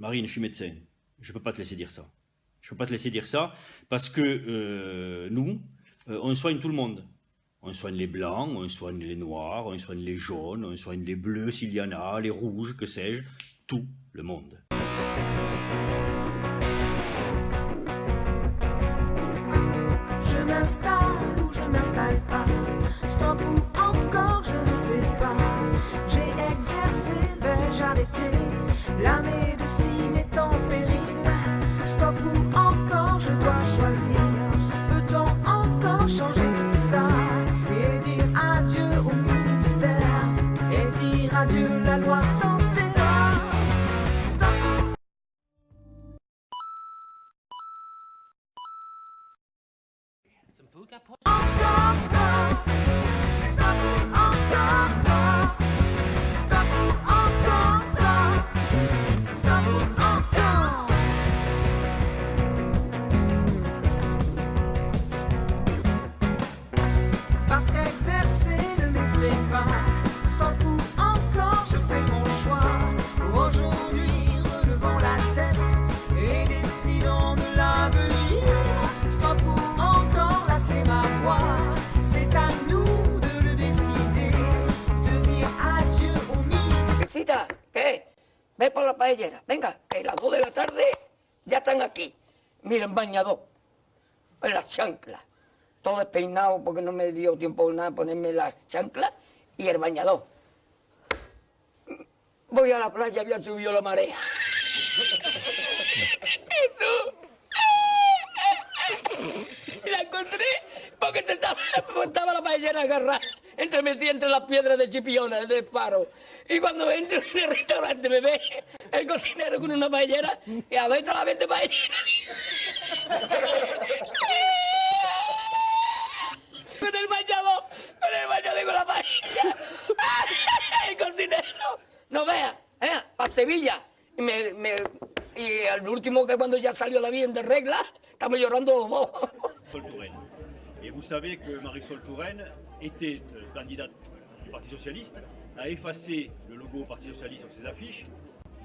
Marine, je suis médecin. Je ne peux pas te laisser dire ça. Je ne peux pas te laisser dire ça parce que nous, on soigne tout le monde. On soigne les blancs, on soigne les noirs, on soigne les jaunes, on soigne les bleus s'il y en a, les rouges, que sais-je, tout le monde. Je m'installe ou je m'installe pas, stop ou encore je ne sais pas. J'ai exercé, vais-je arrêter, la médecine est en péril. Stop ou encore je dois choisir, peut-on encore changer tout ça et dire adieu au ministère et dire adieu la loi santé. Stop ou encore stop, stop ou encore stop, stop ou encore stop, stop ou encore. Parce qu'exercer ne m'effraie pas, stop ou encore je fais mon choix. Aujourd'hui relevons la tête et décidons de l'avenir. Stop ou encore là c'est ma voix, c'est à nous de le décider, de dire adieu au ministère. Cita, ¿qué? Ve por la paellera. Venga, que las 2 de la tarde ya están aquí. Miren, bañador, en las chanclas. Todo despeinado porque no me dio tiempo nada ponerme las chanclas y el bañador. Voy a la playa, había subido la marea. Jesús. La encontré porque estaba la paellera agarrada metida entre las piedras de Chipiona, del faro. Y cuando entro en el restaurante me ve el cocinero con una paellera y a ver la vez de paellera. Con el bañador y con la paella. El cocinero, no vea, para Sevilla. Y al último que cuando ya salió la bien de regla, estamos llorando los dos. Et vous savez que Marisol Touraine était candidate du Parti Socialiste, a effacé le logo Parti Socialiste sur ses affiches,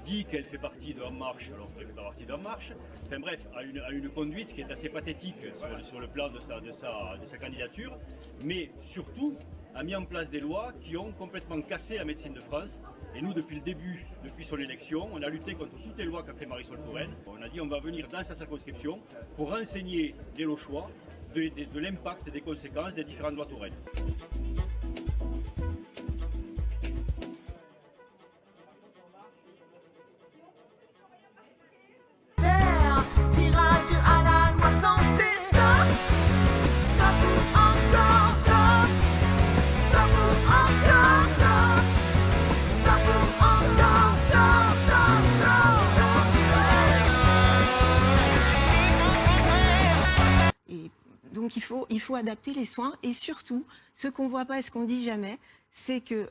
dit qu'elle fait partie de En Marche alors qu'elle ne fait pas partie d'En Marche. Enfin bref, a une conduite qui est assez pathétique sur le plan de sa candidature, mais surtout a mis en place des lois qui ont complètement cassé la médecine de France. Et nous, depuis le début, depuis son élection, on a lutté contre toutes les lois qu'a fait Marisol Touraine. On a dit on va venir dans sa circonscription pour renseigner les Lochois de l'impact et des conséquences des différentes lois Touraine. Dire adieu à la loi santé, stop, stop ou encore stop, stop ou encore stop, stop ou encore stop, stop, stop, stop, stop. Et donc il faut adapter les soins et surtout, ce qu'on ne voit pas et ce qu'on ne dit jamais, c'est que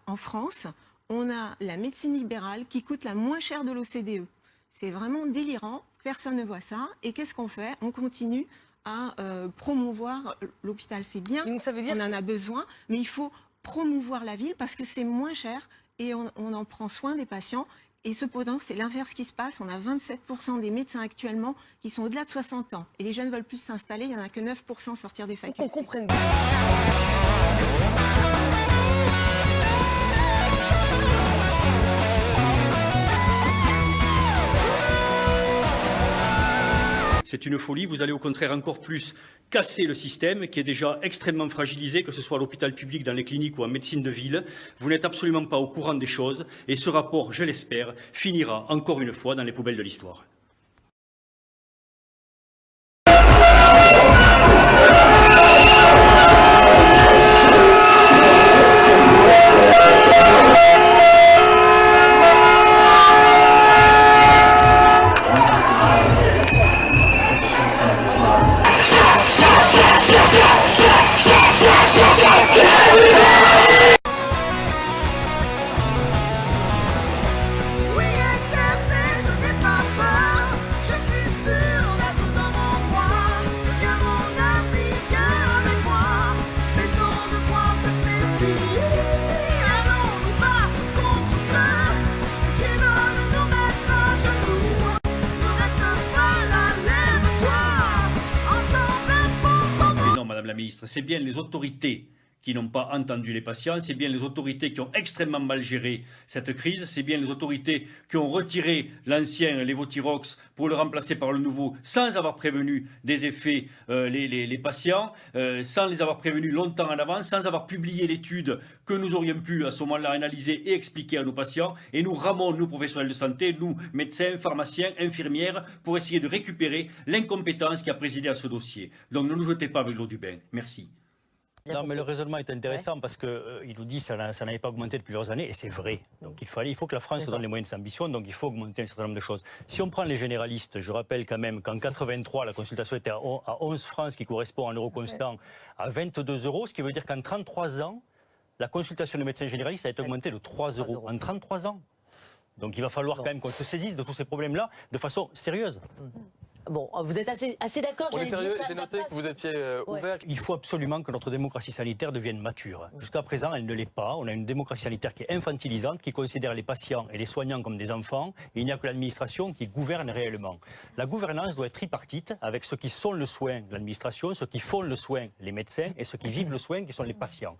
en France, on a la médecine libérale qui coûte la moins chère de l'OCDE. C'est vraiment délirant, personne ne voit ça. Et qu'est-ce qu'on fait? On continue à promouvoir l'hôpital. C'est bien, Donc ça veut dire on en a besoin, mais il faut promouvoir la ville parce que c'est moins cher et on en prend soin des patients. Et cependant, c'est l'inverse qui se passe. On a 27% des médecins actuellement qui sont au-delà de 60 ans. Et les jeunes veulent plus s'installer, il n'y en a que 9% sortir des facultés. qu'on comprenne bien. C'est une folie, vous allez au contraire encore plus casser le système qui est déjà extrêmement fragilisé, que ce soit à l'hôpital public, dans les cliniques ou en médecine de ville. Vous n'êtes absolument pas au courant des choses et ce rapport, je l'espère, finira encore une fois dans les poubelles de l'histoire. Oui, exercer, je n'ai pas peur. la ministre, c'est bien les autorités qui n'ont pas entendu les patients, c'est bien les autorités qui ont extrêmement mal géré cette crise, c'est bien les autorités qui ont retiré l'ancien Levothyrox pour le remplacer par le nouveau sans avoir prévenu des effets les patients, sans les avoir prévenus longtemps en avance, sans avoir publié l'étude que nous aurions pu à ce moment-là analyser et expliquer à nos patients. Et nous ramons, nous professionnels de santé, nous médecins, pharmaciens, infirmières, pour essayer de récupérer l'incompétence qui a présidé à ce dossier. Donc ne nous jetez pas avec l'eau du bain. Merci. Non, mais le raisonnement est intéressant parce qu'il nous dit que ça n'avait pas augmenté depuis plusieurs années, et c'est vrai. Donc il faut que la France se donne les moyens de sa ambition, donc il faut augmenter un certain nombre de choses. Si on prend les généralistes, je rappelle quand même qu'en 83, la consultation était à 11 francs, ce qui correspond en euros constants à 22 euros, ce qui veut dire qu'en 33 ans, la consultation de médecins généralistes a été augmentée de 3 euros. En 33 ans. Donc il va falloir quand même qu'on se saisisse de tous ces problèmes-là de façon sérieuse. Bon, vous êtes assez d'accord. On est sérieux, j'ai noté que vous étiez ouvert. Il faut absolument que notre démocratie sanitaire devienne mature. Jusqu'à présent, elle ne l'est pas. On a une démocratie sanitaire qui est infantilisante, qui considère les patients et les soignants comme des enfants. Et il n'y a que l'administration qui gouverne réellement. La gouvernance doit être tripartite avec ceux qui sont le soin, l'administration, ceux qui font le soin, les médecins, et ceux qui vivent le soin, qui sont les patients.